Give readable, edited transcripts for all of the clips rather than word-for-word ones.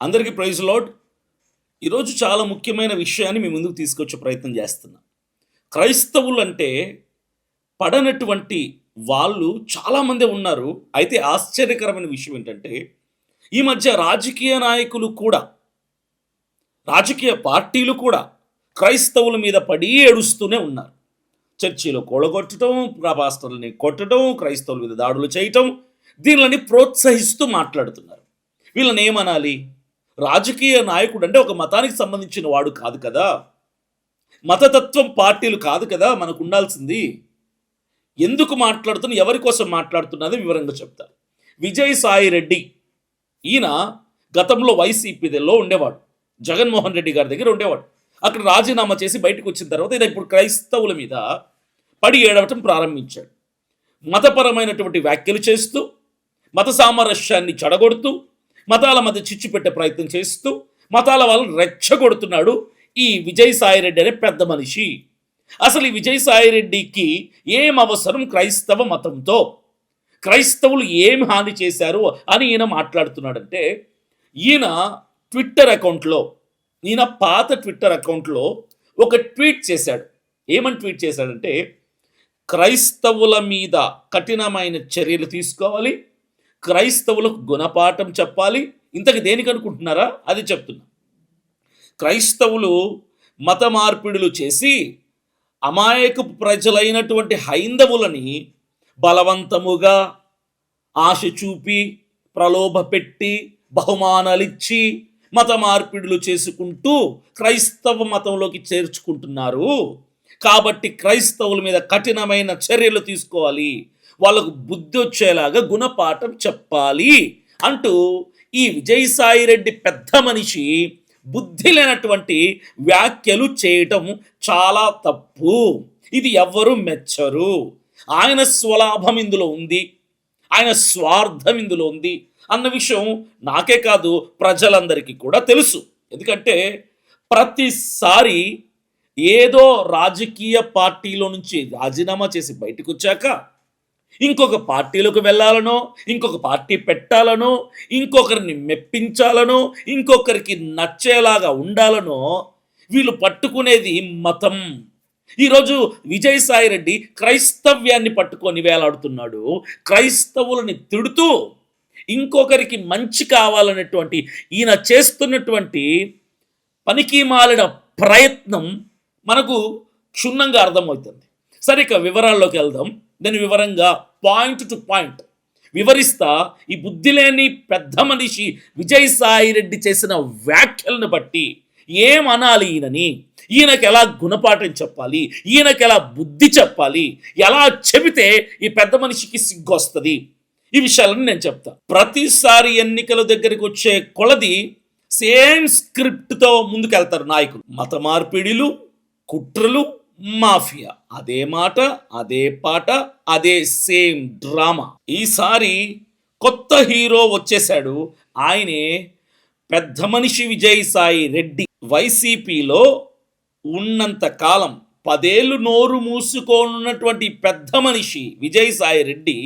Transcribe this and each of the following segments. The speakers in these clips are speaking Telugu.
అందరికీ ప్రైజ్ లార్డ్. ఈరోజు చాలా ముఖ్యమైన విషయాన్ని మీ ముందుకు తీసుకొచ్చే ప్రయత్నం చేస్తున్నా. క్రైస్తవులంటే పడనటువంటి వాళ్ళు చాలామందే ఉన్నారు. అయితే ఆశ్చర్యకరమైన విషయం ఏంటంటే, ఈ మధ్య రాజకీయ నాయకులు కూడా, రాజకీయ పార్టీలు కూడా క్రైస్తవుల మీద పడి ఏడుస్తూనే ఉన్నారు. చర్చిలో కూలగొట్టడం, పాస్టర్లని కొట్టడం, క్రైస్తవుల మీద దాడులు చేయటం, దీనిని ప్రోత్సహిస్తూ మాట్లాడుతున్నారు. వీళ్ళని ఏమనాలి? రాజకీయ నాయకుడు అంటే ఒక మతానికి సంబంధించిన వాడు కాదు కదా, మతతత్వం పార్టీలు కాదు కదా మనకు ఉండాల్సింది. ఎందుకు మాట్లాడుతున్నా, ఎవరి కోసం మాట్లాడుతున్నది వివరంగా చెప్తారు. విజయసాయి రెడ్డి, ఈయన గతంలో వైసీపీలో ఉండేవాడు, జగన్మోహన్ రెడ్డి గారి దగ్గర ఉండేవాడు. అక్కడ రాజీనామా చేసి బయటకు వచ్చిన తర్వాత ఈయన ఇప్పుడు క్రైస్తవుల మీద పడి ఏడవటం ప్రారంభించాడు. మతపరమైనటువంటి వ్యాఖ్యలు చేస్తూ, మత సామరస్యాన్ని చెడగొడుతూ, మతాల మధ్య చిచ్చు పెట్టే ప్రయత్నం చేస్తూ, మతాల వాళ్ళని రెచ్చగొడుతున్నాడు ఈ విజయసాయిరెడ్డి అనే పెద్ద మనిషి. అసలు ఈ విజయసాయిరెడ్డికి ఏం అవసరం క్రైస్తవ మతంతో? క్రైస్తవులు ఏం హాని చేశారు అని ఈయన మాట్లాడుతున్నాడంటే, ఈయన ట్విట్టర్ అకౌంట్లో, ఈయన పాత ట్విట్టర్ అకౌంట్లో ఒక ట్వీట్ చేశాడు. ఏమని ట్వీట్ చేశాడంటే, క్రైస్తవుల మీద కఠినమైన చర్యలు తీసుకోవాలి, క్రైస్తవులకు గుణపాఠం చెప్పాలి. ఇంతకు దేనికి అనుకుంటున్నారా? అది చెప్తున్నా. క్రైస్తవులు మత మార్పిడులు చేసి అమాయకపు ప్రజలైనటువంటి హైందవులని బలవంతముగా ఆశ చూపి, ప్రలోభ పెట్టి, బహుమానాలిచ్చి మత మార్పిడులు చేసుకుంటూ క్రైస్తవ మతంలోకి చేర్చుకుంటున్నారు. కాబట్టి క్రైస్తవుల మీద కఠినమైన చర్యలు తీసుకోవాలి, వాళ్ళకు బుద్ధి వచ్చేలాగా గుణపాఠం చెప్పాలి అంటూ ఈ విజయసాయిరెడ్డి పెద్ద మనిషి బుద్ధి లేనటువంటి వ్యాఖ్యలు చేయటం చాలా తప్పు. ఇది ఎవ్వరూ మెచ్చరు. ఆయన స్వలాభం ఇందులో ఉంది, ఆయన స్వార్థం ఇందులో ఉంది అన్న విషయం నాకే కాదు, ప్రజలందరికీ కూడా తెలుసు. ఎందుకంటే ప్రతిసారి ఏదో రాజకీయ పార్టీలో నుంచి రాజీనామా చేసి బయటకు వచ్చాక ఇంకొక పార్టీలోకి వెళ్ళాలనో, ఇంకొక పార్టీ పెట్టాలనో, ఇంకొకరిని మెప్పించాలనో, ఇంకొకరికి నచ్చేలాగా ఉండాలనో వీళ్ళు పట్టుకునేది మతం. ఈరోజు విజయసాయిరెడ్డి క్రైస్తవ్యాన్ని పట్టుకొని వేలాడుతున్నాడు. క్రైస్తవులని తిడుతూ ఇంకొకరికి మంచి కావాలనేటువంటి ఈయన చేస్తున్నటువంటి పనికి మాలిన ప్రయత్నం మనకు క్షుణ్ణంగా అర్థమవుతుంది. సరే, ఇక వివరాల్లోకి వెళ్దాం. నేను వివరంగా పాయింట్ టు పాయింట్ వివరిస్తా. ఈ బుద్ధి లేని పెద్ద మనిషి విజయసాయిరెడ్డి చేసిన వ్యాఖ్యలను బట్టి ఏమనాలి ఈయనని, ఈయనకి ఎలా గుణపాఠం చెప్పాలి, ఈయనకి ఎలా బుద్ధి చెప్పాలి, ఎలా చెబితే ఈ పెద్ద మనిషికి సిగ్గు వస్తుంది, ఈ విషయాలను నేను చెప్తా. ప్రతిసారి ఎన్నికల దగ్గరికి వచ్చే కొలది సేమ్ స్క్రిప్ట్తో ముందుకెళ్తారు నాయకులు. మత మార్పిడిలు, కుట్రలు, మాఫియా, అదే మాట, అదే పాట, అదే సేమ్ డ్రామా. ఈసారి కొత్త హీరో వచ్చేశాడు. ఆయనే పెద్ద మనిషి విజయసాయి రెడ్డి. వైసీపీలో ఉన్నంత కాలం 10 ఏళ్ళు నోరు మూసుకోనున్నటువంటి పెద్ద మనిషి విజయసాయి రెడ్డి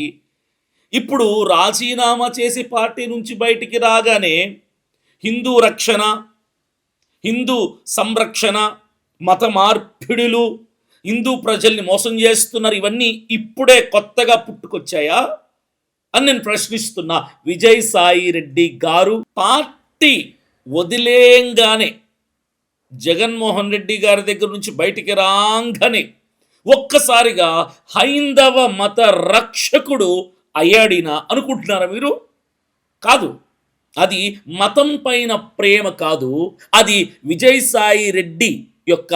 ఇప్పుడు రాజీనామా చేసి పార్టీ నుంచి బయటికి రాగానే హిందూ రక్షణ, హిందూ సంరక్షణ, మత మార్పిడులు, హిందూ ప్రజల్ని మోసం చేస్తున్నారు, ఇవన్నీ ఇప్పుడే కొత్తగా పుట్టుకొచ్చాయా అని నేను ప్రశ్నిస్తున్నా. విజయసాయి రెడ్డి గారు పార్టీ వదిలేయంగానే, జగన్మోహన్ రెడ్డి గారి దగ్గర నుంచి బయటికి రాగానే ఒక్కసారిగా హైందవ మత రక్షకుడు అయ్యాడినా అనుకుంటున్నారా మీరు? కాదు. అది మతం పైన ప్రేమ కాదు, అది విజయసాయి రెడ్డి యొక్క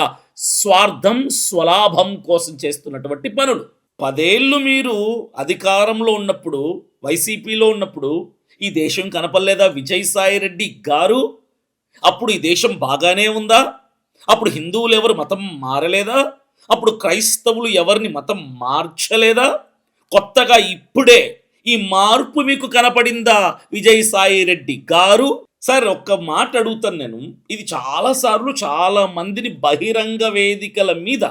స్వార్థం, స్వలాభం కోసం చేస్తున్నటువంటి పనులు. 10 ఏళ్ళు మీరు అధికారంలో ఉన్నప్పుడు, వైసీపీలో ఉన్నప్పుడు ఈ దేశం కనపడలేదా విజయసాయి రెడ్డి గారు? అప్పుడు ఈ దేశం బాగానే ఉందా? అప్పుడు హిందువులు ఎవరు మతం మారలేదా? అప్పుడు క్రైస్తవులు ఎవరిని మతం మార్చలేదా? కొత్తగా ఇప్పుడే ఈ మార్పు మీకు కనపడిందా విజయసాయి రెడ్డి గారు? సార్, ఒక్క మాట అడుగుతాను నేను. ఇది చాలాసార్లు చాలా మందిని బహిరంగ వేదికల మీద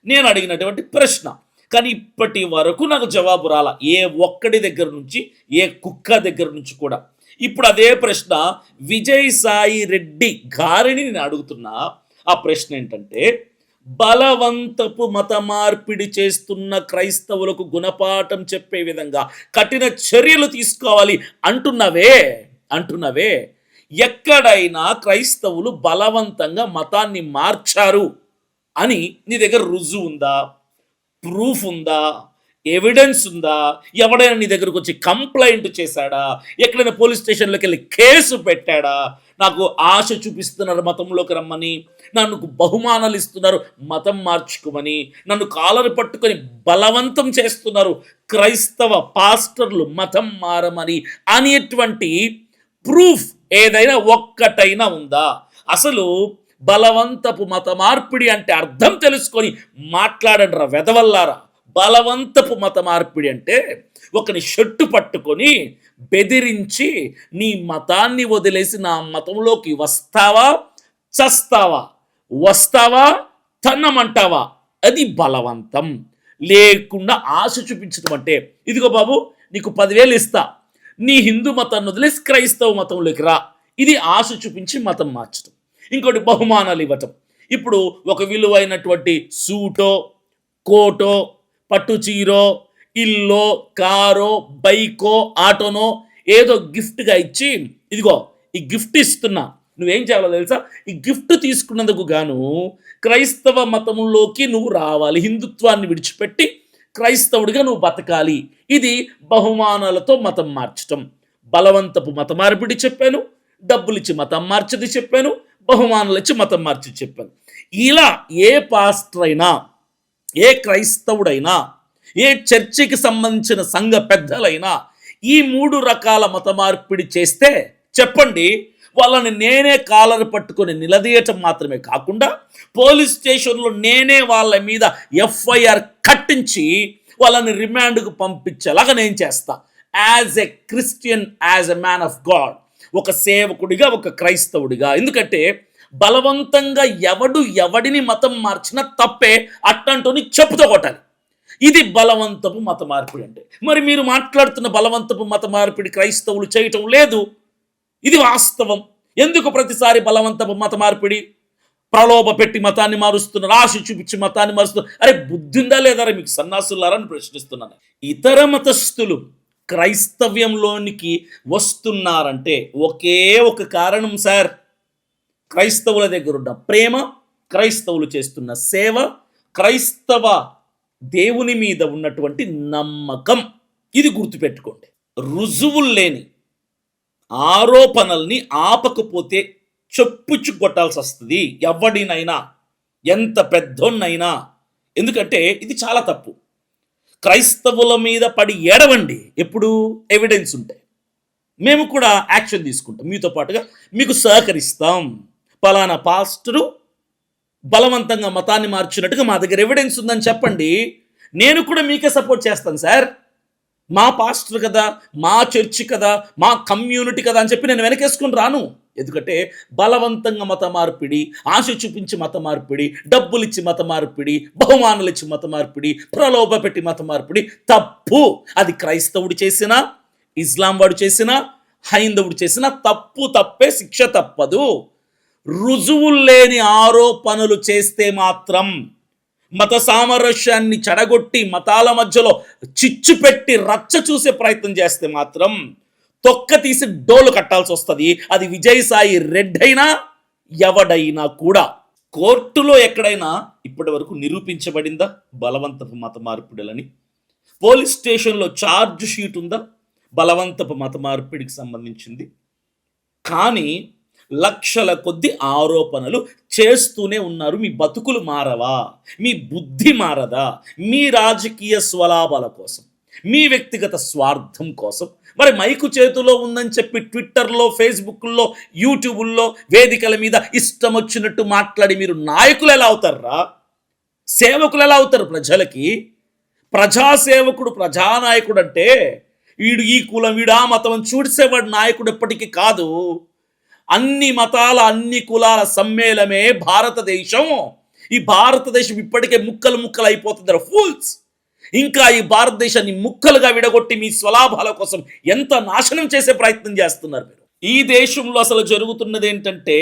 నేను అడిగినటువంటి ప్రశ్న, కానీ ఇప్పటి వరకు నాకు జవాబు రాలా. ఏ ఒక్కడి దగ్గర నుంచి, ఏ కుక్క దగ్గర నుంచి కూడా. ఇప్పుడు అదే ప్రశ్న విజయసాయి రెడ్డి గారిని నేను అడుగుతున్నా. ఆ ప్రశ్న ఏంటంటే, బలవంతపు మత మార్పిడి చేస్తున్న క్రైస్తవులకు గుణపాఠం చెప్పే విధంగా కఠిన చర్యలు తీసుకోవాలి అంటున్నవే ఎక్కడైనా క్రైస్తవులు బలవంతంగా మతాన్ని మార్చారు అని నీ దగ్గర రుజువు ఉందా? ప్రూఫ్ ఉందా? ఎవిడెన్స్ ఉందా? ఎవడైనా నీ దగ్గరకు వచ్చి కంప్లైంట్ చేశాడా? ఎక్కడైనా పోలీస్ స్టేషన్‌లోకి వెళ్లి కేసు పెట్టాడా? నాకు ఆశ చూపిస్తున్నారు మతంలోకి రమ్మని, నన్ను బహుమానాలు ఇస్తున్నారు మతం మార్చుకోమని, నన్ను కాలర్ పట్టుకొని బలవంతం చేస్తున్నారు క్రైస్తవ పాస్టర్లు మతం మారమని అనేటువంటి ప్రూఫ్ ఏదైనా ఒక్కటైనా ఉందా? అసలు బలవంతపు మత మార్పిడి అంటే అర్థం తెలుసుకొని మాట్లాడండిరా వెధవల్లారా. బలవంతపు మత మార్పిడి అంటే ఒకని షర్టు పట్టుకొని బెదిరించి నీ మతాన్ని వదిలేసి నా మతంలోకి వస్తావా చస్తావా, వస్తావా తన్నమంటావా, అది బలవంతం. లేకుండా ఆశ చూపించడం అంటే, ఇదిగో బాబు నీకు 10,000 ఇస్తా, నీ హిందూ మతాన్ని వదిలేసి క్రైస్తవ మతంలోకి రా, ఇది ఆశ చూపించి మతం మార్చడం. ఇంకోటి బహుమానాలు ఇవ్వటం. ఇప్పుడు ఒక విలువైనటువంటి సూటో, కోటో, పట్టు చీరో, ఇల్లో, కారో, బైకో, ఆటోనో ఏదో గిఫ్ట్గా ఇచ్చి, ఇదిగో ఈ గిఫ్ట్ ఇస్తున్నా, నువ్వేం చేయాలో తెలుసా? ఈ గిఫ్ట్ తీసుకున్నందుకు గాను క్రైస్తవ మతంలోకి నువ్వు రావాలి, హిందుత్వాన్ని విడిచిపెట్టి క్రైస్తవుడిగా నువ్వు బతకాలి. ఇది బహుమానాలతో మతం మార్చటం. బలవంతపు మత మార్పిడి చెప్పాను, డబ్బులిచ్చి మతం మార్చది చెప్పాను, బహుమానాలు ఇచ్చి మతం మార్చి చెప్పాను. ఇలా ఏ పాస్టర్ అయినా, ఏ క్రైస్తవుడైనా, ఏ చర్చికి సంబంధించిన సంఘ పెద్దలైనా ఈ 3 రకాల మత మార్పిడి చేస్తే చెప్పండి, వాళ్ళని నేనే కాలర్ పట్టుకొని నిలదీయటం మాత్రమే కాకుండా పోలీస్ స్టేషన్లో నేనే వాళ్ళ మీద ఎఫ్ఐఆర్ కట్టించి వాళ్ళని రిమాండ్కు పంపించేలాగా నేను చేస్తా. As a Christian, as a man of God, ఒక సేవకుడిగా, ఒక క్రైస్తవుడిగా. ఎందుకంటే బలవంతంగా ఎవడిని మతం మార్చినా తప్పే, అట్టంటోని చెప్పుతో కొట్టాలి. ఇది బలవంతపు మత మార్పిడి అంటే. మరి మీరు మాట్లాడుతున్న బలవంతపు మత మార్పిడి క్రైస్తవులు చేయటం లేదు, ఇది వాస్తవం. ఎందుకు ప్రతిసారి బలవంతపు మత మార్పిడి? ప్రలోభ పెట్టి మతాన్ని మారుస్తున్నారు, ఆశ చూపించి మతాన్ని మారుస్తున్నారు. అరే బుద్ధిందా లేదా మీకు సన్నాసులారా అని ప్రశ్నిస్తున్నాను. ఇతర మతస్థులు క్రైస్తవ్యంలోనికి వస్తున్నారంటే ఒకే ఒక కారణం సార్, క్రైస్తవుల దగ్గర ఉన్న ప్రేమ, క్రైస్తవులు చేస్తున్న సేవ, క్రైస్తవ దేవుని మీద ఉన్నటువంటి నమ్మకం. ఇది గుర్తుపెట్టుకోండి. రుజువులు లేని ఆరోపణల్ని ఆపకపోతే చెప్పుచ్చు కొట్టాల్సి వస్తుంది ఎవడినైనా, ఎంత పెద్దోన్నైనా. ఎందుకంటే ఇది చాలా తప్పు. క్రైస్తవుల మీద పడి ఏడవండి ఎప్పుడు ఎవిడెన్స్ ఉంటే, మేము కూడా యాక్షన్ తీసుకుంటాం, మీతో పాటుగా మీకు సహకరిస్తాం. పలానా పాస్టరు బలవంతంగా మతాన్ని మార్చినట్టుగా మా దగ్గర ఎవిడెన్స్ ఉందని చెప్పండి, నేను కూడా మీకే సపోర్ట్ చేస్తాను సార్. మా పాస్టర్ కదా, మా చర్చి కదా, మా కమ్యూనిటీ కదా అని చెప్పి నేను వెనకేసుకుని రాను. ఎందుకంటే బలవంతంగా మత మార్పిడి, ఆశ చూపించి మత మార్పిడి, డబ్బులు ఇచ్చి మత మార్పిడి, బహుమానాలు ఇచ్చి మత మార్పిడి, ప్రలోభ పెట్టి మత మార్పిడి తప్పు. అది క్రైస్తవుడు చేసినా, ఇస్లాం వాడు చేసినా, హైందవుడు చేసినా తప్పే, శిక్ష తప్పదు. రుజువులు లేని ఆరోపణలు చేస్తే మాత్రం, మత సామరస్యాన్ని చెడగొట్టి మతాల మధ్యలో చిచ్చు పెట్టి రచ్చ చూసే ప్రయత్నం చేస్తే మాత్రం తొక్క తీసి డోలు కట్టాల్సి వస్తుంది. అది విజయసాయి రెడ్డి అయినా ఎవడైనా కూడా. కోర్టులో ఎక్కడైనా ఇప్పటి వరకు నిరూపించబడిందా బలవంతపు మత మార్పిడులని? పోలీస్ స్టేషన్లో ఛార్జ్ షీట్ ఉందా బలవంతపు మత మార్పిడికి సంబంధించింది? కానీ లక్షల కొద్ది ఆరోపణలు చేస్తూనే ఉన్నారు. మీ బతుకులు మారవా? మీ బుద్ధి మారదా? మీ రాజకీయ స్వలాభాల కోసం, మీ వ్యక్తిగత స్వార్థం కోసం. మరి మైకు చేతిలో ఉందని చెప్పి ట్విట్టర్లో, ఫేస్బుక్లో, యూట్యూబుల్లో, వేదికల మీద ఇష్టం వచ్చినట్టు మాట్లాడి మీరు నాయకులు ఎలా అవుతారా? సేవకులు ఎలా అవుతారు ప్రజలకి? ప్రజాసేవకుడు, ప్రజానాయకుడు అంటే వీడు ఈ కులం, వీడు ఆ మతం అని చూసేవాడు నాయకుడు ఎప్పటికీ కాదు. అన్ని మతాల, అన్ని కులాల సమ్మేళనమే భారతదేశం. ఈ భారతదేశం ఇప్పటికే ముక్కలు అయిపోతుంది. ఫూల్స్. ఇంకా ఈ భారతదేశాన్ని ముక్కలుగా విడగొట్టి మీ స్వలాభాల కోసం ఎంత నాశనం చేసే ప్రయత్నం చేస్తున్నారు మీరు. ఈ దేశంలో అసలు జరుగుతున్నది ఏంటంటే,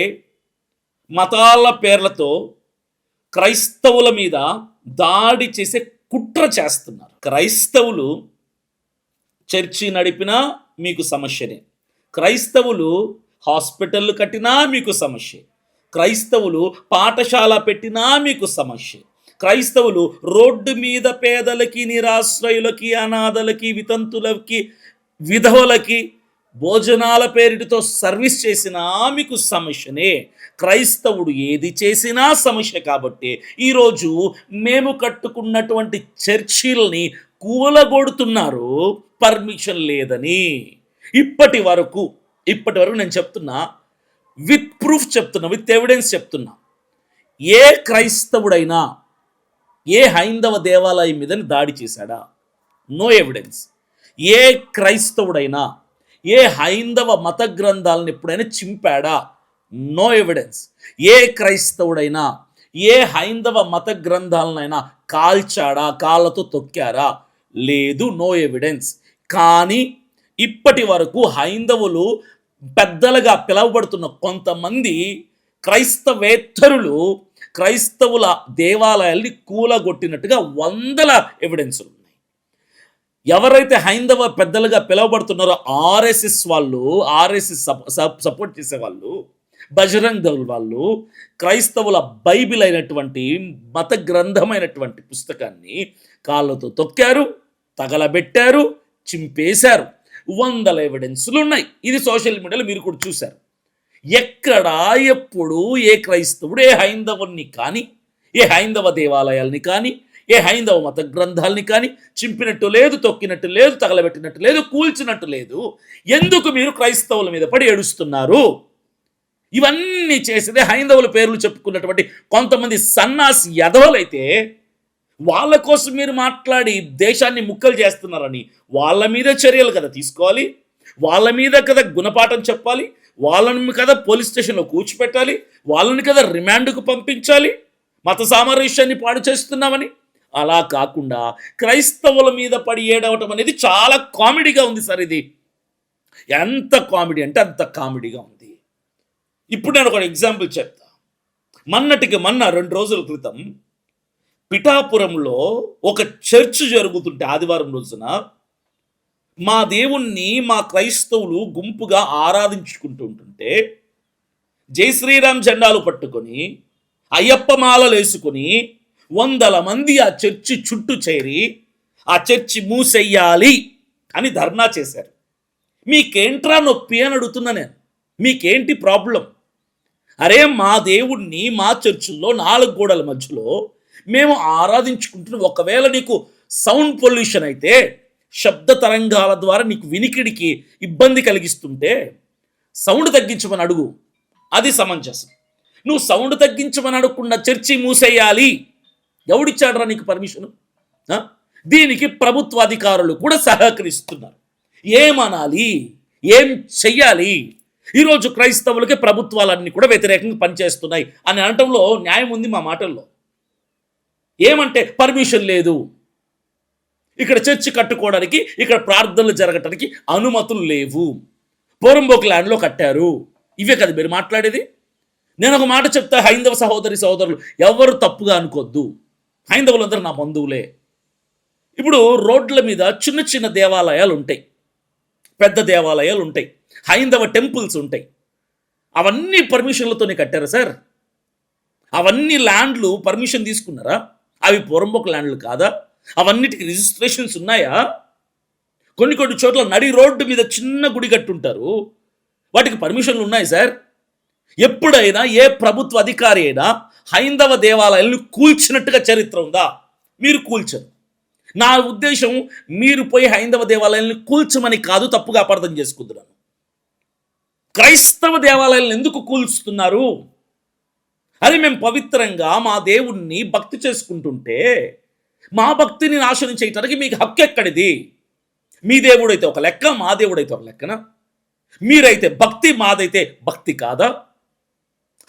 మతాల పేర్లతో క్రైస్తవుల మీద దాడి చేసే కుట్ర చేస్తున్నారు. క్రైస్తవులు చర్చి నడిపినా మీకు సమస్యనే, క్రైస్తవులు హాస్పిటల్ కట్టినా మీకు సమస్య, క్రైస్తవులు పాఠశాల పెట్టినా మీకు సమస్య, క్రైస్తవులు రోడ్డు మీద పేదలకి, నిరాశ్రయులకి, అనాథలకి, వితంతులకి, విధవలకి భోజనాల పేరిటితో సర్వీస్ చేసినా మీకు సమస్యనే. క్రైస్తవుడు ఏది చేసినా సమస్య. కాబట్టి ఈరోజు మేము కట్టుకున్నటువంటి చర్చిల్ని కూలగొడుతున్నారు పర్మిషన్ లేదని. ఇప్పటి వరకు నేను చెప్తున్నా, విత్ ప్రూఫ్ చెప్తున్నా, విత్ ఎవిడెన్స్ చెప్తున్నా. ఏ క్రైస్తవుడైనా ఏ హైందవ దేవాలయం మీద దాడి చేశాడా? No evidence. ఏ క్రైస్తవుడైనా ఏ హైందవ మత గ్రంథాలను ఎప్పుడైనా చింపాడా? No evidence. ఏ క్రైస్తవుడైనా ఏ హైందవ మత గ్రంథాలనైనా కాల్చాడా, కాళ్ళతో తొక్కారా? లేదు, నో ఎవిడెన్స్. కానీ ఇప్పటి వరకు హైందవులు పెద్దలుగా పిలువబడుతున్న కొంతమంది క్రైస్తవేత్తరులు క్రైస్తవుల దేవాలయాల్ని కూలగొట్టినట్టుగా వందల ఎవిడెన్సులు ఉన్నాయి. ఎవరైతే హైందవ పెద్దలుగా పిలువబడుతున్నారో ఆర్ఎస్ఎస్ వాళ్ళు, ఆర్ఎస్ఎస్ సపోర్ట్ చేసేవాళ్ళు, బజరంగ్ దళ్ వాళ్ళు క్రైస్తవుల బైబిల్ అయినటువంటి మత గ్రంథమైనటువంటి పుస్తకాన్ని కాళ్ళతో తొక్కారు, తగలబెట్టారు, చింపేశారు. వందల ఎవిడెన్సులు ఉన్నాయి. ఇది సోషల్ మీడియాలో మీరు కూడా చూశారు. ఎక్కడా ఎప్పుడు ఏ క్రైస్తవుడు ఏ హైందవుని కానీ, ఏ హైందవ దేవాలయాల్ని కానీ, ఏ హైందవ మత గ్రంథాలని కానీ చింపినట్టు లేదు, తొక్కినట్టు లేదు, తగలబెట్టినట్టు లేదు, కూల్చినట్టు లేదు. ఎందుకు మీరు క్రైస్తవుల మీద పడి ఏడుస్తున్నారు? ఇవన్నీ చేసేదే హైందవుల పేర్లు చెప్పుకున్నటువంటి కొంతమంది సన్నాసి యదవలైతే వాళ్ళ కోసం మీరు మాట్లాడి దేశాన్ని ముక్కలు చేస్తున్నారని వాళ్ళ మీద చర్యలు కదా తీసుకోవాలి, వాళ్ళ మీద కదా గుణపాఠం చెప్పాలి, వాళ్ళని కదా పోలీస్ స్టేషన్లో కూర్చోపెట్టాలి, వాళ్ళని కదా రిమాండ్కు పంపించాలి, మత సామరస్యాన్ని పాడు చేస్తున్నామని. అలా కాకుండా క్రైస్తవుల మీద పడి ఏడవటం అనేది చాలా కామెడీగా ఉంది సార్. ఇది ఎంత కామెడీ అంటే అంత కామెడీగా ఉంది. ఇప్పుడు నేను ఒక ఎగ్జాంపుల్ చెప్తా. మొన్న 2 రోజుల క్రితం పిఠాపురంలో ఒక చర్చ్ జరుగుతుంటే ఆదివారం రోజున మా దేవుణ్ణి మా క్రైస్తవులు గుంపుగా ఆరాధించుకుంటూ ఉంటుంటే జై శ్రీరామ్ జెండాలు పట్టుకొని అయ్యప్ప మాలలు వేసుకొని వందల మంది ఆ చర్చి చుట్టూ చేరి ఆ చర్చి మూసెయ్యాలి అని ధర్నా చేశారు. మీకేంట్రా నొప్పి అని అడుగుతున్నా నేను. మీకేంటి ప్రాబ్లం? అరే, మా దేవుణ్ణి మా చర్చిల్లో 4 గోడల మధ్యలో మేము ఆరాధించుకుంటున్నాం. ఒకవేళ నీకు సౌండ్ పొల్యూషన్ అయితే, శబ్ద తరంగాల ద్వారా నీకు వినికిడికి ఇబ్బంది కలిగిస్తుంటే సౌండ్ తగ్గించమని అడుగు, అది సమంజసం. నువ్వు సౌండ్ తగ్గించమని అడగకుండా చర్చి మూసేయాలి, ఎవడిచ్చాడరా నీకు పర్మిషను? దీనికి ప్రభుత్వ అధికారులు కూడా సహకరిస్తున్నారు. ఏమనాలి, ఏం చెయ్యాలి? ఈరోజు క్రైస్తవులకి ప్రభుత్వాలన్నీ కూడా వ్యతిరేకంగా పనిచేస్తున్నాయి అని అనటంలో న్యాయం ఉంది మా మాటల్లో. ఏమంటే పర్మిషన్ లేదు, ఇక్కడ చర్చి కట్టుకోవడానికి, ఇక్కడ ప్రార్థనలు జరగటానికి అనుమతులు లేవు, పోరంబోక్ ల్యాండ్లో కట్టారు. ఇవే కదా మీరు మాట్లాడేది. నేను ఒక మాట చెప్తా, హైందవ సహోదరులు ఎవరు తప్పుగా అనుకోద్దు, హైందవులందరూ నా బంధువులే. ఇప్పుడు రోడ్ల మీద చిన్న చిన్న దేవాలయాలు ఉంటాయి, పెద్ద దేవాలయాలు ఉంటాయి, హైందవ టెంపుల్స్ ఉంటాయి. అవన్నీ పర్మిషన్లతోనే కట్టారా సార్? అవన్నీ ల్యాండ్లు పర్మిషన్ తీసుకున్నారా? అవి పోరంబోక్ ల్యాండ్లు కాదా? అవన్నిటికి రిజిస్ట్రేషన్స్ ఉన్నాయా? కొన్ని చోట్ల నడి రోడ్డు మీద చిన్న గుడి కట్టుంటారు, వాటికి పర్మిషన్లు ఉన్నాయి సార్. ఎప్పుడైనా ఏ ప్రభుత్వ అధికారి అయినా హైందవ దేవాలయాలను కూల్చినట్టుగా చరిత్ర ఉందా? మీరు కూల్చరు. నా ఉద్దేశం, మీరు పోయి హైందవ దేవాలయాలను కూల్చమని కాదు, తప్పుగా అపార్థం చేసుకుంటున్నాను. క్రైస్తవ దేవాలయాలను ఎందుకు కూల్చుతున్నారు? అది మేము పవిత్రంగా మా దేవుణ్ణి భక్తి చేసుకుంటుంటే మా భక్తిని నాశనం చేయటానికి మీకు హక్కు ఎక్కడిది? మీ దేవుడైతే ఒక లెక్క, మా దేవుడైతే ఒక లెక్కన. మీరైతే భక్తి, మాదైతే భక్తి కాదా?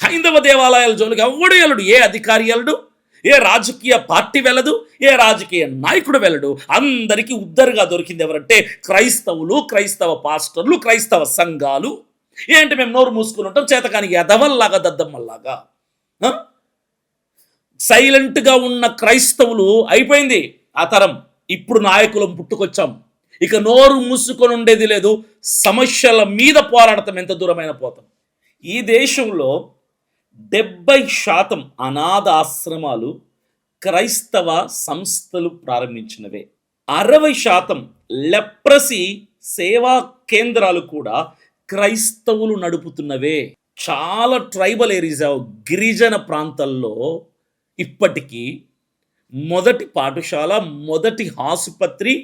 హైందవ దేవాలయాల జోలికి ఎవడు వెళ్ళడు, ఏ అధికారి వెళ్ళడు, ఏ రాజకీయ పార్టీ వెళ్ళదు, ఏ రాజకీయ నాయకుడు వెళ్ళడు. అందరికీ ఉద్దరుగా దొరికింది ఎవరంటే క్రైస్తవులు, క్రైస్తవ పాస్టర్లు, క్రైస్తవ సంఘాలు. ఏంటి మేము నోరు మూసుకుని ఉంటాం, చేతకాని ఎదవల్లాగా, దద్దమ్మల్లాగా. సైలెంట్గా ఉన్న క్రైస్తవులు అయిపోయింది ఆ తరం. ఇప్పుడు నాయకులం పుట్టుకొచ్చాం. ఇక నోరు మూసుకొని ఉండేది లేదు. సమస్యల మీద పోరాడతాం, ఎంత దూరమైన పోతాం. ఈ దేశంలో 70% అనాథ ఆశ్రమాలు క్రైస్తవ సంస్థలు ప్రారంభించినవే. 60% లెప్రసీ సేవా కేంద్రాలు కూడా క్రైస్తవులు నడుపుతున్నవే. చాలా ట్రైబల్ ఏరియాస్, గిరిజన ప్రాంతాల్లో ఇప్పటికీ మొదటి పాఠశాల, మొదటి ఆసుపత్రి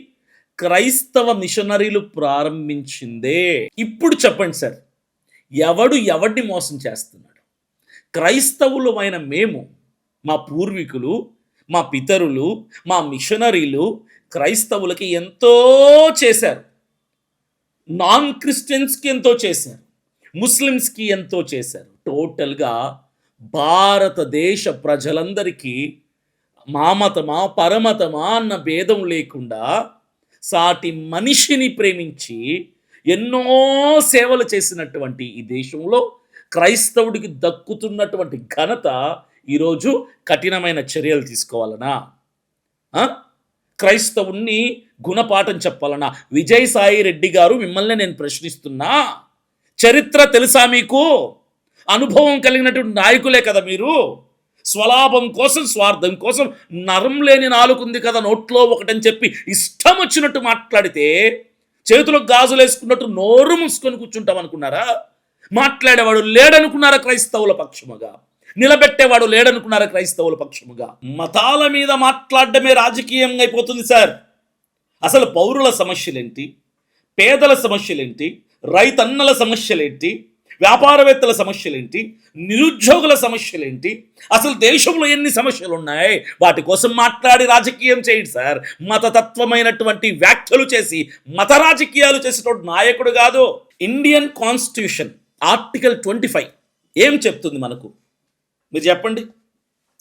క్రైస్తవ మిషనరీలు ప్రారంభించిందే. ఇప్పుడు చెప్పండి సార్, ఎవడు ఎవడిని మోసం చేస్తున్నాడు? క్రైస్తవులమైన మేము, మా పూర్వీకులు, మా పితరులు, మా మిషనరీలు క్రైస్తవులకి ఎంతో చేశారు. నాన్ క్రిస్టియన్స్కి ఎంతో చేశారు, ముస్లిమ్స్కి ఎంతో చేశారు. టోటల్గా భారతదేశ ప్రజలందరికీ మామతమా పరమతమా అన్న భేదం లేకుండా సాటి మనిషిని ప్రేమించి ఎన్నో సేవలు చేసినటువంటి ఈ దేశంలో క్రైస్తవుడికి దక్కుతున్నటువంటి ఘనత ఈరోజు కఠినమైన చర్యలు తీసుకోవాలనా? క్రైస్తవుణ్ణి గుణపాఠం చెప్పాలనా? విజయసాయి రెడ్డి గారు, మిమ్మల్ని నేను ప్రశ్నిస్తున్నా. చరిత్ర తెలుసా మీకు? అనుభవం కలిగినటువంటి నాయకులే కదా మీరు. స్వలాభం కోసం, స్వార్థం కోసం నరం లేని నాలుగుంది కదా నోట్లో ఒకటని చెప్పి ఇష్టం వచ్చినట్టు మాట్లాడితే చేతులకు గాజులు వేసుకున్నట్టు నోరు మూసుకొని కూర్చుంటాం అనుకున్నారా? మాట్లాడేవాడు లేడనుకున్నారా క్రైస్తవుల పక్షముగా? నిలబెట్టేవాడు లేడనుకున్నారా క్రైస్తవుల పక్షముగా? మతాల మీద మాట్లాడడమే రాజకీయంగా అయిపోతుంది సార్. అసలు పౌరుల సమస్యలేంటి, పేదల సమస్యలేంటి, రైతన్నల సమస్యలేంటి, వ్యాపారవేత్తల సమస్యలేంటి, నిరుద్యోగుల సమస్యలేంటి, అసలు దేశంలో ఎన్ని సమస్యలు ఉన్నాయి, వాటి కోసం మాట్లాడి రాజకీయం చేయండి సార్. మతతత్వమైనటువంటి వ్యాఖ్యలు చేసి మత రాజకీయాలు చేసేటోడు నాయకుడు కాదు. ఇండియన్ కాన్స్టిట్యూషన్ ఆర్టికల్ 25 ఏం చెప్తుంది మనకు? మీరు చెప్పండి.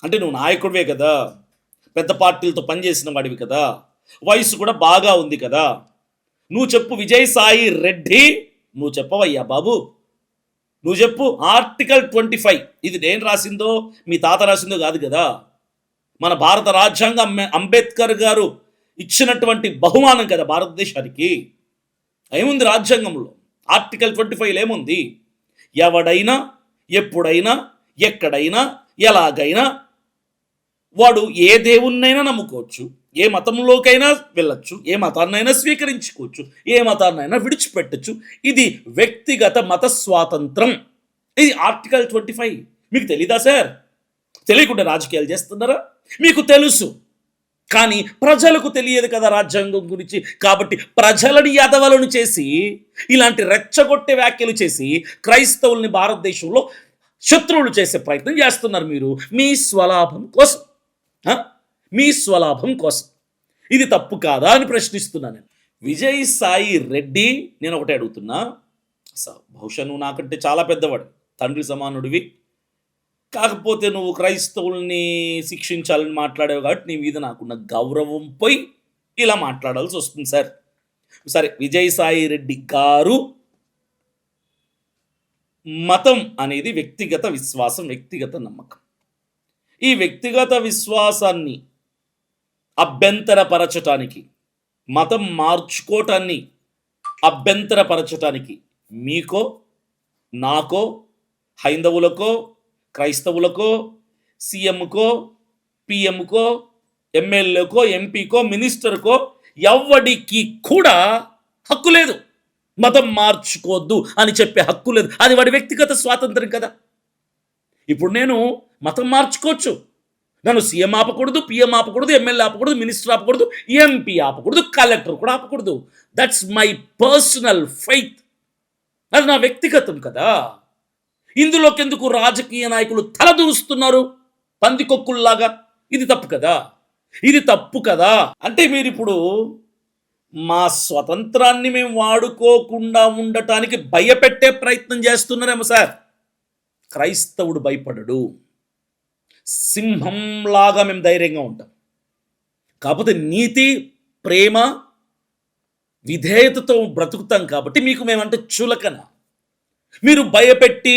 అంటే నువ్వు నాయకుడివే కదా, పెద్ద పార్టీలతో పనిచేసిన వాడివి కదా, వయసు కూడా బాగా ఉంది కదా, నువ్వు చెప్పు. విజయసాయి రెడ్డి, నువ్వు చెప్పవయ్యా బాబు, నువ్వు చెప్పు. ఆర్టికల్ 25 ఇది నేను రాసిందో మీ తాత రాసిందో కాదు కదా. మన భారత రాజ్యాంగం అంబేద్కర్ గారు ఇచ్చినటువంటి బహుమానం కదా భారతదేశానికి. ఏముంది రాజ్యాంగంలో? ఆర్టికల్ 25 ఏముంది? ఎవడైనా ఎప్పుడైనా ఎక్కడైనా ఎలాగైనా వాడు ఏ దేవుణ్ణైనా నమ్ముకోవచ్చు, ఏ మతంలోకైనా వెళ్ళచ్చు, ఏ మతాన్నైనా స్వీకరించుకోవచ్చు, ఏ మతాన్నైనా విడిచిపెట్టచ్చు. ఇది వ్యక్తిగత మత స్వాతంత్రం. ఇది ఆర్టికల్ 25. మీకు తెలీదా సార్? తెలియకుండా రాజకీయాలు చేస్తున్నారా? మీకు తెలుసు, కానీ ప్రజలకు తెలియదు కదా రాజ్యాంగం గురించి. కాబట్టి ప్రజలని యదవలను చేసి ఇలాంటి రెచ్చగొట్టే వ్యాఖ్యలు చేసి క్రైస్తవుల్ని భారతదేశంలో శత్రువులు చేసే ప్రయత్నం చేస్తున్నారు మీరు, మీ స్వలాభం కోసం, మీ స్వలాభం కోసం. ఇది తప్పు కాదా అని ప్రశ్నిస్తున్నాను నేను. విజయసాయి రెడ్డి, నేను ఒకటే అడుగుతున్నా. బహుశా నువ్వు నాకంటే చాలా పెద్దవాడు, తండ్రి సమానుడివి, కాకపోతే నువ్వు క్రైస్తవుల్ని శిక్షించాలని మాట్లాడేవి కాబట్టి నీ మీద నాకున్న గౌరవం పోయి ఇలా మాట్లాడాల్సి వస్తుంది సార్. సరే, విజయసాయి రెడ్డి గారు, మతం అనేది వ్యక్తిగత విశ్వాసం, వ్యక్తిగత నమ్మకం. ఈ వ్యక్తిగత విశ్వాసాన్ని అభ్యంతరపరచటానికి, మతం మార్చుకోవటాన్ని అభ్యంతరపరచటానికి మీకో, నాకో, హైందవులకో, క్రైస్తవులకో, సీఎంకో, పిఎంకో, ఎమ్మెల్యేకో, ఎంపీకో, మినిస్టర్కో ఎవడికి కూడా హక్కు లేదు. మతం మార్చుకోవద్దు అని చెప్పే హక్కు లేదు. అది వాడి వ్యక్తిగత స్వాతంత్రం కదా. ఇప్పుడు నేను మతం మార్చుకోవచ్చు, నన్ను సీఎం ఆపకూడదు, పిఎం ఆపకూడదు, ఎమ్మెల్యే ఆపకూడదు, మినిస్టర్ ఆపకూడదు, ఎంపీ ఆపకూడదు, కలెక్టర్ కూడా ఆపకూడదు. That's my personal faith. అది నా వ్యక్తిగతం కదా. ఇందులోకి ఎందుకు రాజకీయ నాయకులు తలదూరుస్తున్నారు పందికొక్కుల్లాగా? ఇది తప్పు కదా, ఇది తప్పు కదా. అంటే మీరు ఇప్పుడు మా స్వతంత్రాన్ని మేము వాడుకోకుండా ఉండటానికి భయపెట్టే ప్రయత్నం చేస్తున్నారేమో సార్. క్రైస్తవుడు భయపడడు, సింహంలాగా మేము ధైర్యంగా ఉంటాం. కాకపోతే నీతి, ప్రేమ, విధేయతతో బ్రతుకుతాం కాబట్టి మీకు మేమంటే చులకన. మీరు భయపెట్టి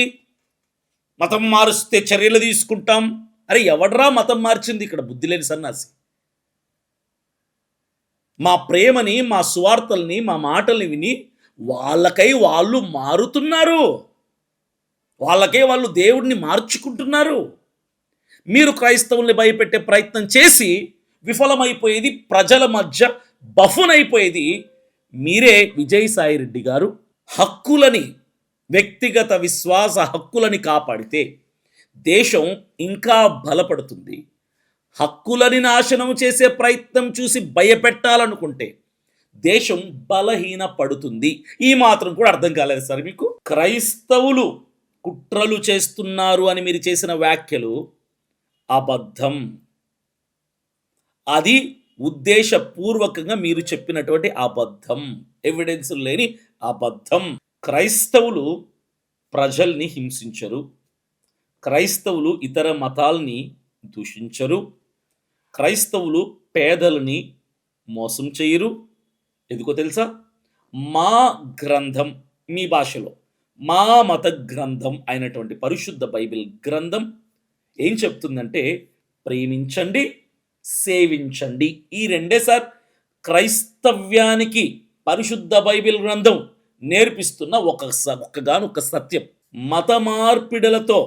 మతం మారుస్తే చర్యలు తీసుకుంటాం. అరే ఎవడ్రా మతం మార్చింది? ఇక్కడ బుద్ధి లేని సన్నాసి. మా ప్రేమని, మా సువార్తల్ని, మా మాటల్ని విని వాళ్ళకై వాళ్ళు మారుతున్నారు. వాళ్ళకై వాళ్ళు దేవుడిని మార్చుకుంటున్నారు. మీరు క్రైస్తవుల్ని భయపెట్టే ప్రయత్నం చేసి విఫలమైపోయేది, ప్రజల మధ్య బఫునైపోయేది మీరే. విజయసాయిరెడ్డి గారు హక్కులని, వ్యక్తిగత విశ్వాస హక్కులని కాపాడితే దేశం ఇంకా బలపడుతుంది. హక్కులని నాశనం చేసే ప్రయత్నం చూసి భయపెట్టాలనుకుంటే దేశం బలహీన పడుతుంది. ఈ మాత్రం కూడా అర్థం కాలేదు సార్ మీకు? క్రైస్తవులు కుట్రలు చేస్తున్నారు అని మీరు చేసిన వ్యాఖ్యలు అబద్ధం. అది ఉద్దేశపూర్వకంగా మీరు చెప్పినటువంటి అబద్ధం, ఎవిడెన్స్ లేని అబద్ధం. క్రైస్తవులు ప్రజల్ని హింసించరు. క్రైస్తవులు ఇతర మతాల్ని దూషించరు. క్రైస్తవులు పేదలని మోసం చేయరు. ఎందుకో తెలుసా? మా గ్రంథం, మీ భాషలో మా మత గ్రంథం అయినటువంటి పరిశుద్ధ బైబిల్ గ్రంథం ఏం చెప్తుందంటే ప్రేమించండి, సేవించండి. ఈ రెండే సార్ క్రైస్తవ్యానికి పరిశుద్ధ బైబిల్ గ్రంథం నేర్పిస్తున్న ఒక్కగానొక్క సత్యం. మత మార్పిడులతో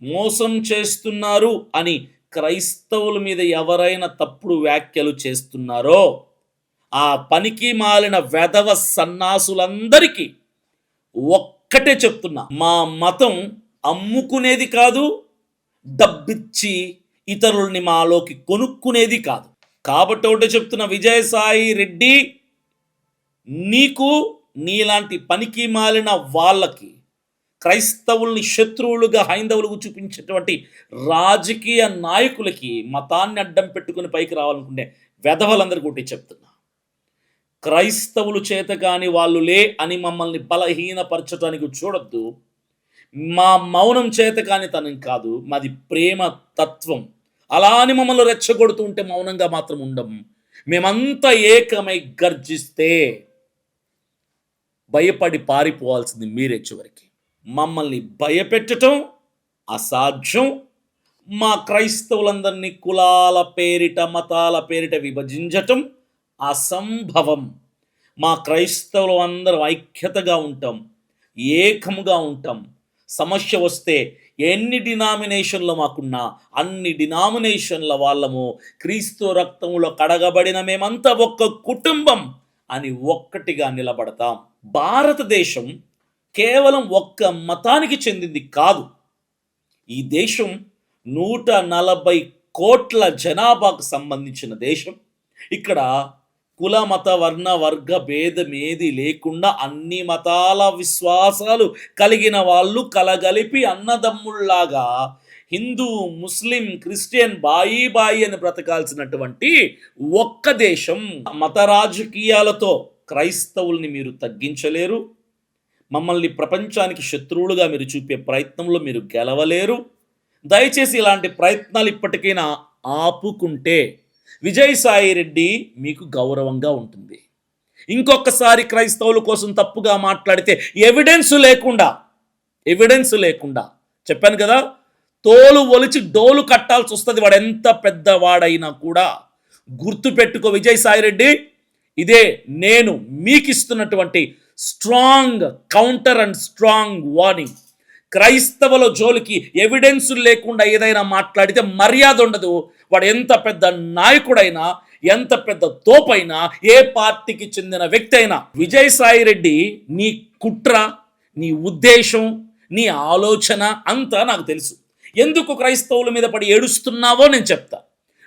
మోసం చేస్తున్నారు అని క్రైస్తవుల మీద ఎవరైనా తప్పుడు వ్యాఖ్యలు చేస్తున్నారో ఆ పనికి మాలిన వెధవ సన్నాసులందరికీ ఒక్కటే చెప్తున్నా, మా మతం అమ్ముకునేది కాదు, డబ్బిచ్చి ఇతరుల్ని మాలోకి కొనుక్కునేది కాదు. కాబట్టి ఒకటే చెప్తున్న విజయసాయి రెడ్డి, నీకు నీలాంటి పనికి మాలిన వాళ్ళకి, క్రైస్తవుల్ని శత్రువులుగా హైందవులకు చూపించేటువంటి రాజకీయ నాయకులకి, మతాన్ని అడ్డం పెట్టుకుని పైకి రావాలనుకునే వెధవలందరికీ ఒకటి చెప్తున్నా, క్రైస్తవులు చేత కాని వాళ్ళు లే అని మమ్మల్ని బలహీనపరచడానికి చూడొద్దు. మా మౌనం చేత కాని తనం కాదు, మాది ప్రేమ తత్వం. అలా అని మమ్మల్ని రెచ్చగొడుతూ ఉంటే మౌనంగా మాత్రం ఉండం. మేమంతా ఏకమై గర్జిస్తే భయపడి పారిపోవాల్సింది మీరే. చివరికి మమ్మల్ని భయపెట్టడం అసాధ్యం. మా క్రైస్తవులందరినీ కులాల పేరిట, మతాల పేరిట విభజించటం అసంభవం. మా క్రైస్తవులు అందరం ఐక్యతగా ఉంటాం, ఏకముగా ఉంటాం. సమస్య వస్తే ఎన్ని డినామినేషన్లు మాకున్నా అన్ని డినామినేషన్ల వాళ్ళము క్రీస్తు రక్తములో కడగబడిన మేమంతా ఒక్క కుటుంబం అని ఒక్కటిగా నిలబడతాం. భారతదేశం కేవలం ఒక్క మతానికి చెందింది కాదు. ఈ దేశం 140 కోట్ల జనాభాకు సంబంధించిన దేశం. ఇక్కడ కుల మత వర్ణ వర్గ భేదం ఏది లేకుండా అన్ని మతాల విశ్వాసాలు కలిగిన వాళ్ళు కలగలిపి అన్నదమ్ముళ్లాగా హిందూ, ముస్లిం, క్రిస్టియన్ బాయి బాయి అని బ్రతకాల్సినటువంటి ఒక్క దేశం. మత రాజకీయాలతో క్రైస్తవుల్ని మీరు తగ్గించలేరు. మమ్మల్ని ప్రపంచానికి శత్రువులుగా మీరు చూపే ప్రయత్నంలో మీరు గెలవలేరు. దయచేసి ఇలాంటి ప్రయత్నాలు ఇప్పటికైనా ఆపుకుంటే విజయసాయి రెడ్డి మీకు గౌరవంగా ఉంటుంది. ఇంకొకసారి క్రైస్తవుల కోసం తప్పుగా మాట్లాడితే ఎవిడెన్స్ లేకుండా చెప్పాను కదా, తోలు ఒలిచి డోలు కట్టాల్సి వస్తుంది. వాడు ఎంత పెద్దవాడైనా కూడా గుర్తుపెట్టుకో విజయసాయి రెడ్డి, ఇదే నేను మీకు ఇస్తున్నటువంటి strong counter and strong warning. క్రైస్తవుల జోలికి ఎవిడెన్స్ లేకుండా ఏదైనా మాట్లాడితే మర్యాద ఉండదు. వాడు ఎంత పెద్ద నాయకుడైనా, ఎంత పెద్ద తోపైనా, ఏ పార్టీకి చెందిన వ్యక్తి అయినా. విజయసాయి రెడ్డి, నీ కుట్ర, నీ ఉద్దేశం, నీ ఆలోచన అంతా నాకు తెలుసు. ఎందుకు క్రైస్తవుల మీద పడి ఏడుస్తున్నావో నేను చెప్తా.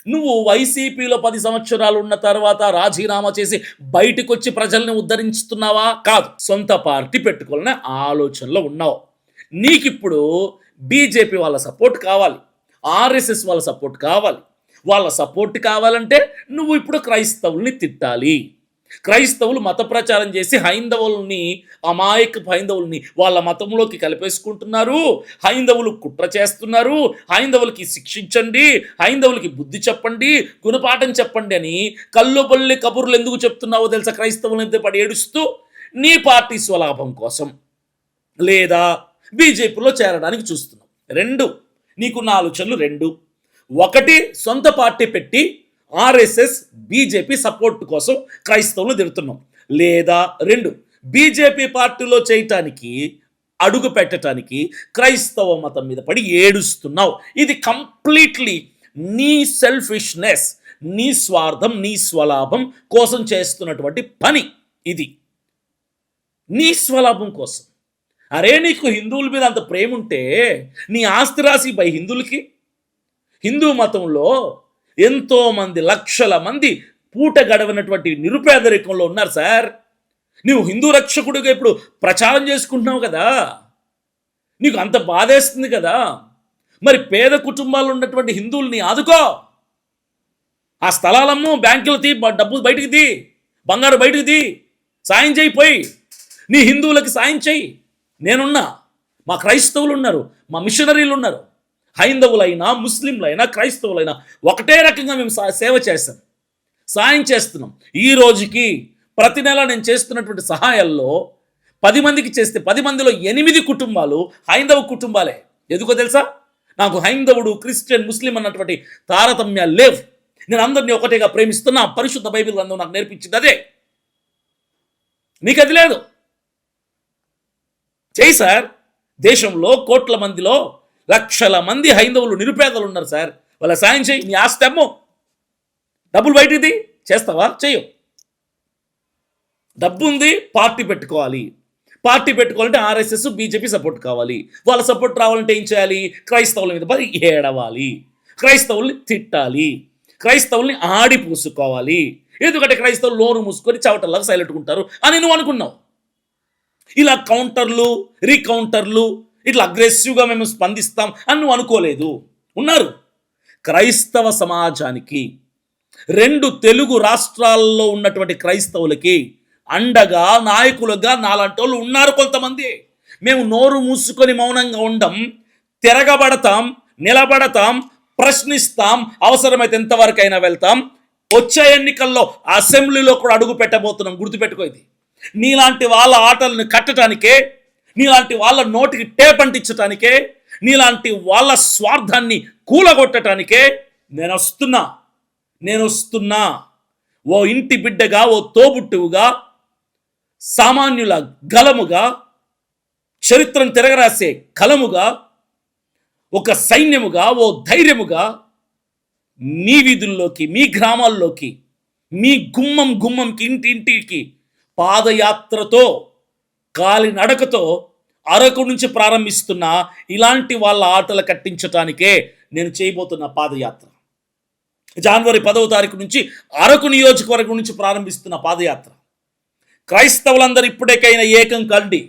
నువ్వు వైసీపీలో 10 సంవత్సరాలు ఉన్న తర్వాత రాజీనామా చేసి బయటకు వచ్చి ప్రజల్ని ఉద్ధరించుతున్నావా? కాదు, సొంత పార్టీ పెట్టుకోవాలనే ఆలోచనలో ఉన్నావు. నీకిప్పుడు బీజేపీ వాళ్ళ సపోర్ట్ కావాలి, ఆర్ఎస్ఎస్ వాళ్ళ సపోర్ట్ కావాలి. వాళ్ళ సపోర్ట్ కావాలంటే నువ్వు ఇప్పుడు క్రైస్తవుల్ని తిట్టాలి. క్రైస్తవులు మత ప్రచారం చేసి హైందవుల్ని వాళ్ళ మతంలోకి కలిపేసుకుంటున్నారు. హైందవులు కుట్ర చేస్తున్నారు. హైందవులకి శిక్షించండి, హైందవులకి బుద్ధి చెప్పండి, గుణపాఠం చెప్పండి అని కల్లుబొల్లి కబుర్లు ఎందుకు చెప్తున్నావో తెలుసా? క్రైస్తవులైతే పడి ఏడుస్తూ నీ పార్టీ స్వలాభం కోసం లేదా బీజేపీలో చేరడానికి చూస్తున్నావు. రెండు, నీకున్న ఆలోచనలు రెండు. ఒకటి, సొంత పార్టీ పెట్టి ఆర్ఎస్ఎస్ బీజేపీ సపోర్ట్ కోసం క్రైస్తవులు తిడుతున్నాం. లేదా రెండు, బీజేపీ పార్టీలో చేయటానికి అడుగు పెట్టడానికి క్రైస్తవ మతం మీద పడి ఏడుస్తున్నావు. ఇది కంప్లీట్లీ నీ సెల్ఫిష్నెస్, నీ స్వార్థం, నీ స్వలాభం కోసం చేస్తున్నటువంటి పని. ఇది నీ స్వలాభం కోసం. అరే, నీకు హిందువుల మీద అంత ప్రేమ ఉంటే నీ ఆస్తి రాసి బై హిందువులకి. హిందూ మతంలో ఎంతోమంది, లక్షల మంది పూట గడవనటువంటి నిరుపేదరికంలో ఉన్నారు సార్. నువ్వు హిందూ రక్షకుడిగా ఇప్పుడు ప్రచారం చేసుకుంటున్నావు కదా, నీకు అంత బాధేస్తుంది కదా. మరి పేద కుటుంబాల్లో ఉన్నటువంటి హిందువుల్ని ఆదుకో. ఆ స్థలాలమ్ము, బ్యాంకులు తీ, డబ్బులు బయటికి తీ, బంగారు బయటికి తీ, సాయం చేయిపోయి నీ హిందువులకి సాయం చేయి. నేనున్నా, మా క్రైస్తవులు ఉన్నారు, మా మిషనరీలు ఉన్నారు. హైందవులైనా, ముస్లింలైనా, క్రైస్తవులైనా ఒకటే రకంగా మేము సేవ చేస్తాం, సాయం చేస్తున్నాం. ఈ రోజుకి ప్రతి నెల నేను చేస్తున్నటువంటి సహాయాల్లో 10 మందికి చేస్తే 10 మందిలో 8 కుటుంబాలు హైందవ కుటుంబాలే. ఎందుకో తెలుసా? నాకు హైందవుడు, క్రిస్టియన్, ముస్లిం అన్నటువంటి తారతమ్యాలు లేవు. నేను అందరినీ ఒకటేగా ప్రేమిస్తున్నా. పరిశుద్ధ బైబిల్ గ్రంథం నాకు నేర్పించింది అదే. నీకు అది లేదు. చేయి సార్. దేశంలో కోట్ల మందిలో లక్షల మంది హైందవులు, నిరుపేదలు ఉన్నారు సార్. వాళ్ళ సాయం చేయి. నీ ఆస్తి అమ్ము, డబ్బులు బయటిది. చేస్తావా? చెయ్యు. డబ్బు ఉంది, పార్టీ పెట్టుకోవాలి. పార్టీ పెట్టుకోవాలంటే ఆర్ఎస్ఎస్, బీజేపీ సపోర్ట్ కావాలి. వాళ్ళ సపోర్ట్ రావాలంటే ఏం చేయాలి? క్రైస్తవుల మీద పడి ఏడవాలి, క్రైస్తవుల్ని తిట్టాలి, క్రైస్తవుల్ని ఆడిపూసుకోవాలి. ఎందుకంటే క్రైస్తవులు నోరు మూసుకొని చవటల్లాగా సైలెంట్గా ఉంటారు అని నువ్వు అనుకున్నావు. ఇలా కౌంటర్లు, రీకౌంటర్లు, ఇట్లా అగ్రెసివ్గా మేము స్పందిస్తాం అని నువ్వు అనుకోలేదు. ఉన్నారు. క్రైస్తవ సమాజానికి, 2 తెలుగు రాష్ట్రాల్లో ఉన్నటువంటి క్రైస్తవులకి అండగా, నాయకులుగా నాలాంటి వాళ్ళు ఉన్నారు కొంతమంది. మేము నోరు మూసుకొని మౌనంగా ఉండం, తిరగబడతాం, నిలబడతాం, ప్రశ్నిస్తాం, అవసరమైతే ఎంతవరకైనా వెళ్తాం. వచ్చే ఎన్నికల్లో అసెంబ్లీలో కూడా అడుగు పెట్టబోతున్నాం. గుర్తుపెట్టుకో. ఇది నీలాంటి వాళ్ళ ఆటలను కట్టడానికే, నీలాంటి వాళ్ళ నోటికి టేప్ అంటించటానికే, నీలాంటి వాళ్ళ స్వార్థాన్ని కూలగొట్టడానికే నేను వస్తున్నా. ఓ ఇంటి బిడ్డగా, ఓ తోబుట్టువుగా, సామాన్యుల గలముగా, చరిత్రను తిరగరాసే కలముగా, ఒక సైన్యముగా, ఓ ధైర్యముగా మీ వీధుల్లోకి, మీ గ్రామాల్లోకి, మీ గుమ్మంకి, ఇంటికి పాదయాత్రతో, కాలినడకతో అరకు నుంచి ప్రారంభిస్తున్న ఇలాంటి వాళ్ళ ఆటలు కట్టించటానికే నేను చేయబోతున్న పాదయాత్ర. జనవరి 10వ తారీఖు నుంచి అరకు నియోజకవర్గం నుంచి ప్రారంభిస్తున్న పాదయాత్ర. క్రైస్తవులందరూ ఇప్పటికైనా ఏకం కండి.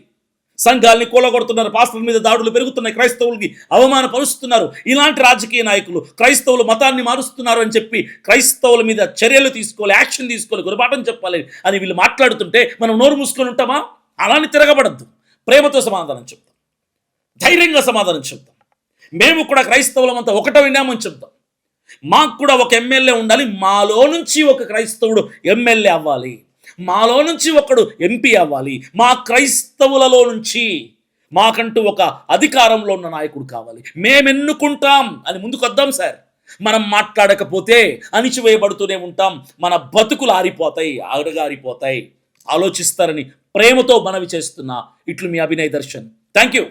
సంఘాలని కూలగొడుతున్నారు, పాస్టర్ల మీద దాడులు పెరుగుతున్నాయి, క్రైస్తవులకి అవమానపరుస్తున్నారు. ఇలాంటి రాజకీయ నాయకులు క్రైస్తవులు మతాన్ని మారుస్తున్నారు అని చెప్పి క్రైస్తవుల మీద చర్యలు తీసుకోవాలి, యాక్షన్ తీసుకోవాలి, గురపాఠం చెప్పాలి అని వీళ్ళు మాట్లాడుతుంటే మనం నోరు మూసుకొని ఉంటామా? అలానే తిరగబడద్దు. ప్రేమతో సమాధానం చెప్తాం, ధైర్యంగా సమాధానం చెప్తాం. మేము కూడా క్రైస్తవులమంతా ఒకట విన్నామని చెప్తాం. మాకు కూడా ఒక ఎమ్మెల్యే ఉండాలి, మాలో నుంచి ఒక క్రైస్తవుడు ఎమ్మెల్యే అవ్వాలి, మాలో నుంచి ఒకడు ఎంపీ అవ్వాలి, మా క్రైస్తవులలో నుంచి మాకంటూ ఒక అధికారంలో ఉన్న నాయకుడు కావాలి, మేమెన్నుకుంటాం అని ముందుకు వద్దాం సార్. మనం మాట్లాడకపోతే అణిచివేయబడుతూనే ఉంటాం, మన బతుకులు ఆరిపోతాయి, అడగారిపోతాయి. ఆలోచిస్తారని ప్రేమతో మనవి చేస్తున్నా. ఇట్లు మీ అభినయ్ దర్శన్. Thank you.